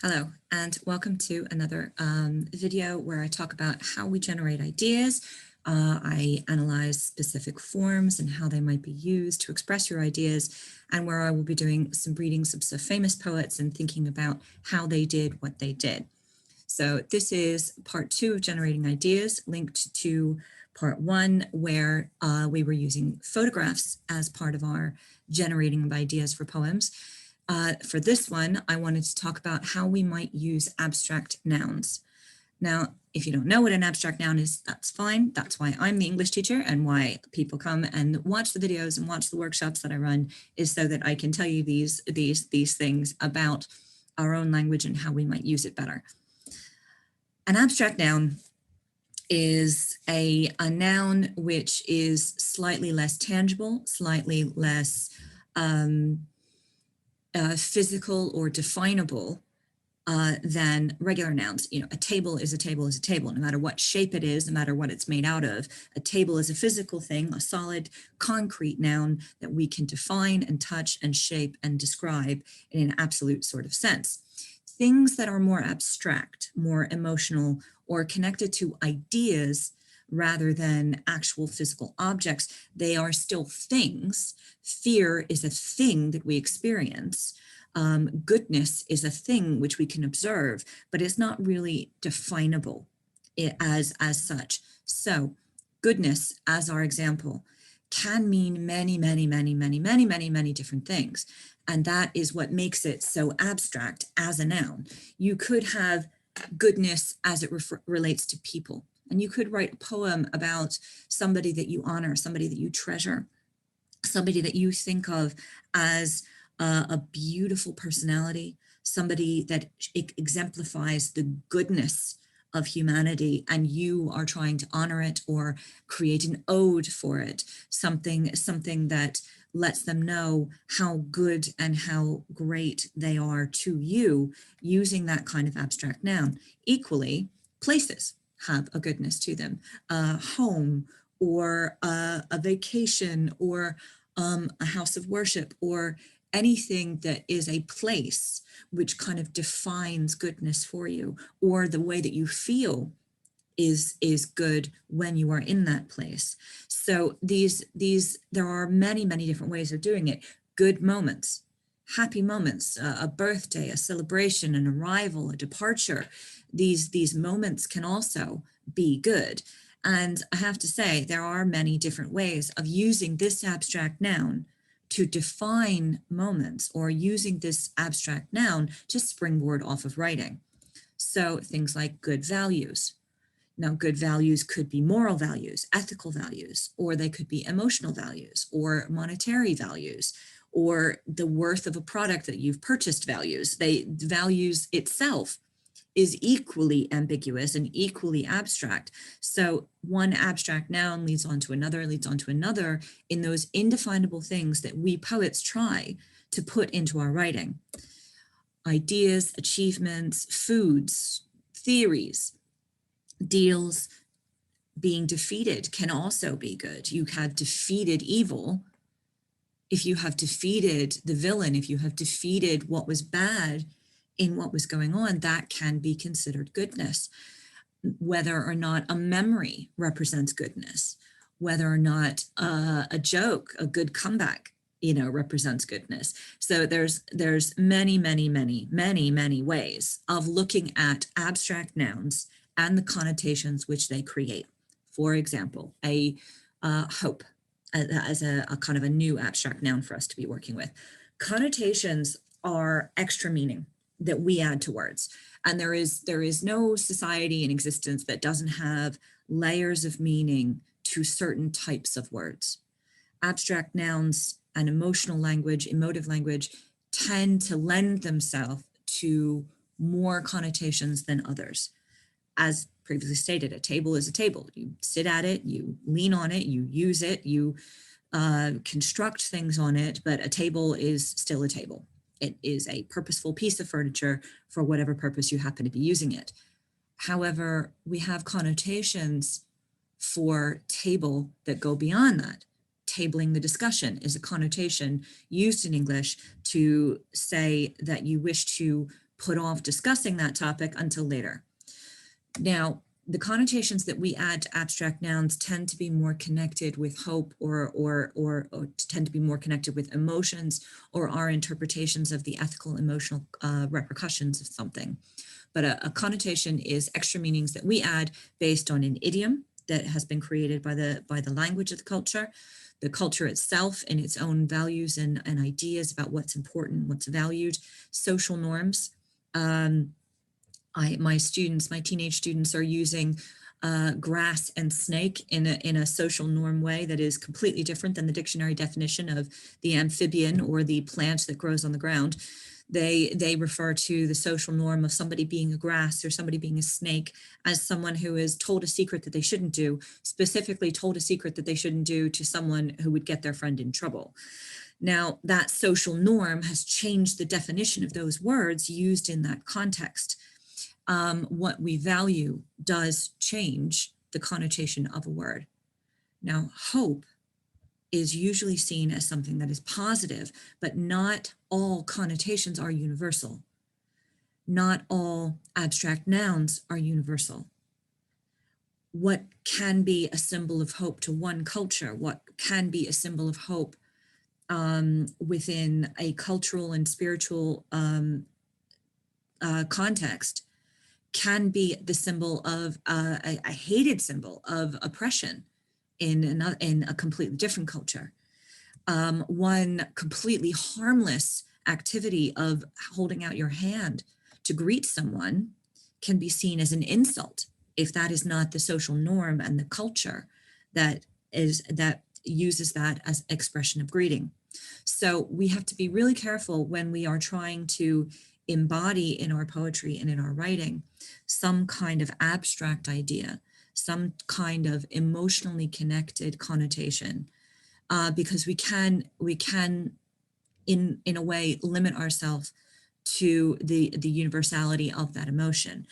Hello, and welcome to another video where I talk about how we generate ideas. I analyze specific forms and how they might be used to express your ideas, and where I will be doing some readings of some famous poets and thinking about how they did what they did. So this is part 2 of generating ideas, linked to part 1, where we were using photographs as part of our generating of ideas for poems. For this one, I wanted to talk about how we might use abstract nouns. Now, if you don't know what an abstract noun is, that's fine. That's why I'm the English teacher, and why people come and watch the videos and watch the workshops that I run, is so that I can tell you these things about our own language and how we might use it better. An abstract noun is a noun which is slightly less tangible, slightly less physical or definable than regular nouns. You know, a table is a table is a table, no matter what shape it is, no matter what it's made out of. A table is a physical thing, a solid, concrete noun that we can define and touch and shape and describe in an absolute sort of sense. Things that are more abstract, more emotional, or connected to ideas rather than actual physical objects, they are still things. Fear is a thing that we experience. Goodness is a thing which we can observe, but it's not really definable as such. So goodness, as our example, can mean many different things. And that is what makes it so abstract as a noun. You could have goodness as it relates to people. And you could write a poem about somebody that you honor, somebody that you treasure, somebody that you think of as a beautiful personality, somebody that exemplifies the goodness of humanity, and you are trying to honor it or create an ode for it, something that lets them know how good and how great they are to you, using that kind of abstract noun. Equally, places have a goodness to them, a home or a vacation or a house of worship, or anything that is a place which kind of defines goodness for you, or the way that you feel is good when you are in that place. So there are many different ways of doing it. Good moments, happy moments, a birthday, a celebration, an arrival, a departure. These moments can also be good. And I have to say, there are many different ways of using this abstract noun to define moments, or using this abstract noun to springboard off of writing. So things like good values. Now, good values could be moral values, ethical values, or they could be emotional values or monetary values, or the worth of a product that you've purchased values. Values itself is equally ambiguous and equally abstract. So one abstract noun leads on to another, in those indefinable things that we poets try to put into our writing. Ideas, achievements, foods, theories, deals. Being defeated can also be good. You have defeated evil. If you have defeated the villain, if you have defeated what was bad in what was going on, that can be considered goodness. Whether or not a memory represents goodness, whether or not a joke, a good comeback, represents goodness. So there's many ways of looking at abstract nouns and the connotations which they create. For example, a hope as a kind of a new abstract noun for us to be working with. Connotations are extra meaning that we add to words. And there is no society in existence that doesn't have layers of meaning to certain types of words. Abstract nouns and emotional language, emotive language, tend to lend themselves to more connotations than others. As previously stated, a table is a table. You sit at it, you lean on it, you use it, you construct things on it, but a table is still a table. It is a purposeful piece of furniture for whatever purpose you happen to be using it. However, we have connotations for table that go beyond that. Tabling the discussion is a connotation used in English to say that you wish to put off discussing that topic until later. Now, the connotations that we add to abstract nouns tend to be more connected with hope or tend to be more connected with emotions or our interpretations of the ethical, emotional repercussions of something. But a connotation is extra meanings that we add based on an idiom that has been created by the language of the culture itself and its own values and ideas about what's important, what's valued, social norms. My teenage students are using grass and snake in a social norm way that is completely different than the dictionary definition of the amphibian or the plant that grows on the ground. They refer to the social norm of somebody being a grass or somebody being a snake as someone who is told a secret that they shouldn't do, specifically told a secret that they shouldn't do to someone who would get their friend in trouble. Now, that social norm has changed the definition of those words used in that context. What we value does change the connotation of a word. Now, hope is usually seen as something that is positive, but not all connotations are universal. Not all abstract nouns are universal. What can be a symbol of hope to one culture, what can be a symbol of hope within a cultural and spiritual context, can be the symbol of a hated symbol of oppression in a completely different culture. One completely harmless activity of holding out your hand to greet someone can be seen as an insult if that is not the social norm and the culture that uses that as expression of greeting. So we have to be really careful when we are trying to embody in our poetry and in our writing some kind of abstract idea, some kind of emotionally connected connotation, because we can in a way limit ourselves to the universality of that emotion.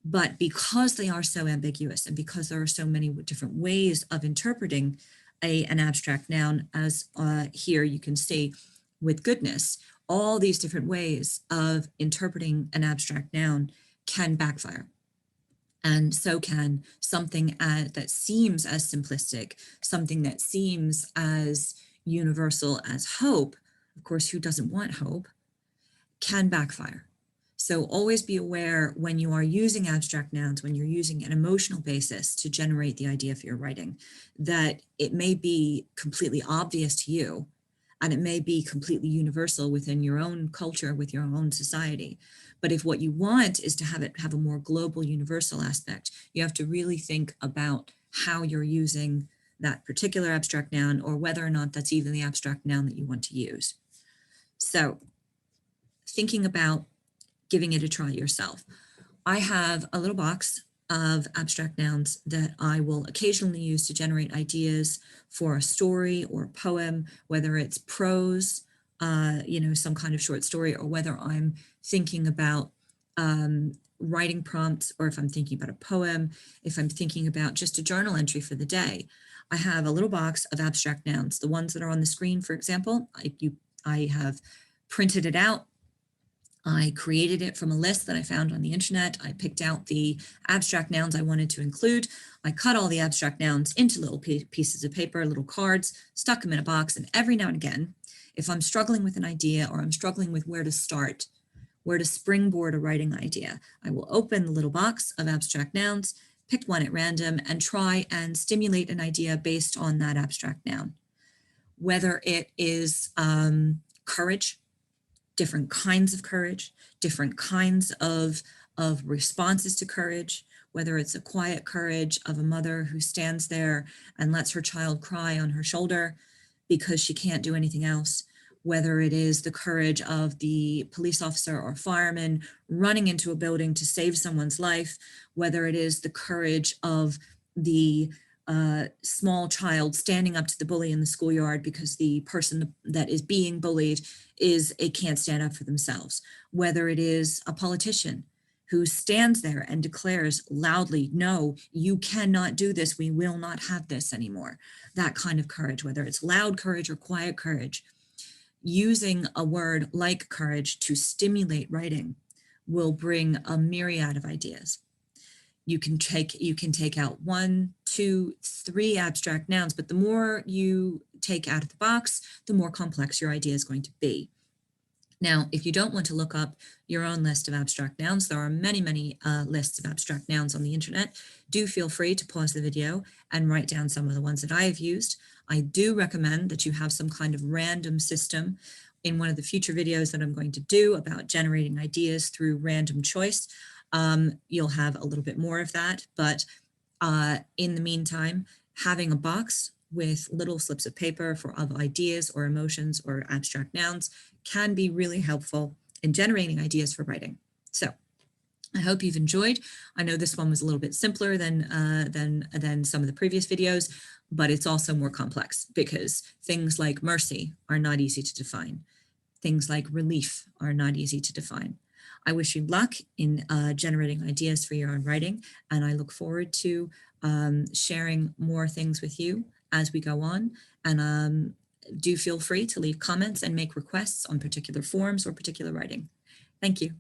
But because they are so ambiguous and because there are so many different ways of interpreting an abstract noun, as here you can see with goodness, all these different ways of interpreting an abstract noun can backfire. And so can something that seems as simplistic, something that seems as universal as hope, of course, who doesn't want hope, can backfire. So always be aware when you are using abstract nouns, when you're using an emotional basis to generate the idea for your writing, that it may be completely obvious to you, and it may be completely universal within your own culture, with your own society. But if what you want is to have it have a more global, universal aspect, you have to really think about how you're using that particular abstract noun, or whether or not that's even the abstract noun that you want to use. So thinking about giving it a try yourself. I have a little box of abstract nouns that I will occasionally use to generate ideas for a story or a poem, whether it's prose, some kind of short story, or whether I'm thinking about writing prompts, or if I'm thinking about a poem, if I'm thinking about just a journal entry for the day. I have a little box of abstract nouns. The ones that are on the screen, for example, I have printed it out. I created it from a list that I found on the internet. I picked out the abstract nouns I wanted to include. I cut all the abstract nouns into little pieces of paper, little cards, stuck them in a box. And every now and again, if I'm struggling with an idea, or I'm struggling with where to start, where to springboard a writing idea, I will open the little box of abstract nouns, pick one at random, and try and stimulate an idea based on that abstract noun. Whether it is courage, different kinds of courage, different kinds of responses to courage, whether it's a quiet courage of a mother who stands there and lets her child cry on her shoulder because she can't do anything else, whether it is the courage of the police officer or fireman running into a building to save someone's life, whether it is the courage of the small child standing up to the bully in the schoolyard because the person that is being bullied can't stand up for themselves, whether it is a politician who stands there and declares loudly, no, you cannot do this, we will not have this anymore. That kind of courage, whether it's loud courage or quiet courage, using a word like courage to stimulate writing will bring a myriad of ideas. You can take out 1, 2, 3 abstract nouns, but the more you take out of the box, the more complex your idea is going to be. Now, if you don't want to look up your own list of abstract nouns, there are many, many lists of abstract nouns on the internet. Do feel free to pause the video and write down some of the ones that I have used. I do recommend that you have some kind of random system. In one of the future videos that I'm going to do about generating ideas through random choice, you'll have a little bit more of that. But in the meantime, having a box with little slips of paper of ideas or emotions or abstract nouns can be really helpful in generating ideas for writing. So I hope you've enjoyed. I know this one was a little bit simpler than some of the previous videos, but it's also more complex because things like mercy are not easy to define. Things like relief are not easy to define. I wish you luck in generating ideas for your own writing, and I look forward to sharing more things with you as we go on. And do feel free to leave comments and make requests on particular forms or particular writing. Thank you.